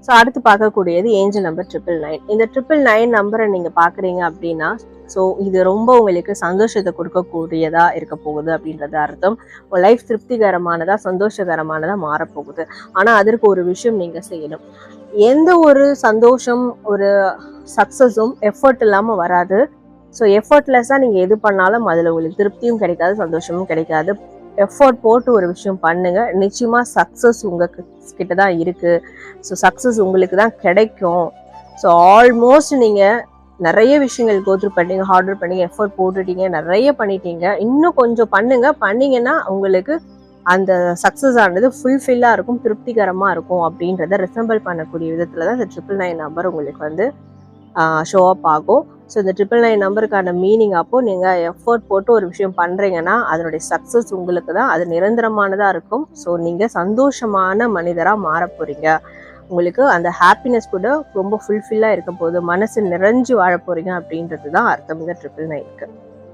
So அடுத்து பார்க்கக்கூடியது angel number 999. இந்த 999 நம்பரை நீங்கள் பார்க்குறீங்க அப்படின்னா, ஸோ இது ரொம்ப உங்களுக்கு சந்தோஷத்தை கொடுக்கக்கூடியதா இருக்க போகுது அப்படின்றது அர்த்தம். உங்கள் லைஃப் திருப்திகரமானதா சந்தோஷகரமானதா மாறப்போகுது. ஆனால் அதற்கு ஒரு விஷயம் நீங்கள் செய்யணும். எந்த ஒரு சந்தோஷம் ஒரு சக்ஸஸும் எஃபர்ட் இல்லாமல் வராது. ஸோ எஃபர்ட்லெஸ்ஸாக நீங்கள் எது பண்ணாலும் அதில் உங்களுக்கு திருப்தியும் கிடைக்காது, சந்தோஷமும் கிடைக்காது. எஃபர்ட் போட்டு ஒரு விஷயம் பண்ணுங்க, நிச்சயமாக சக்ஸஸ் உங்ககிட்ட தான் இருக்குது. ஸோ சக்ஸஸ் உங்களுக்கு தான் கிடைக்கும். ஸோ ஆல்மோஸ்ட் நீங்கள் நிறைய விஷயங்கள் கோத்ரூ பண்ணீங்க, ஹார்ட் ஒர்க் பண்ணீங்க, எஃபர்ட் போட்டுட்டீங்க, நிறைய பண்ணிட்டீங்க. இன்னும் கொஞ்சம் பண்ணிங்கன்னா உங்களுக்கு அந்த சக்ஸஸ் ஆனது ஃபுல்ஃபில்லாக இருக்கும், திருப்திகரமாக இருக்கும் அப்படின்றத ரிசம்பிள் பண்ணக்கூடிய விதத்தில் தான் இந்த 999 நம்பர் உங்களுக்கு வந்து ஷோ அப் ஆகும். ஸோ இந்த 999 நம்பருக்கான மீனிங் அப்போது நீங்கள் எஃபர்ட் போட்டு ஒரு விஷயம் பண்ணுறீங்கன்னா அதனுடைய சக்ஸஸ் உங்களுக்கு தான், அது நிரந்தரமானதாக இருக்கும். ஸோ நீங்கள் சந்தோஷமான மனிதராக மாற போகிறீங்க. உங்களுக்கு அந்த ஹாப்பினஸ் கூட ரொம்ப ஃபுல்ஃபில்லாக இருக்க போகுது, மனசு நிறைஞ்சு வாழ போகிறீங்க அப்படின்றது தான் அர்த்தம் இந்த 999க்கு.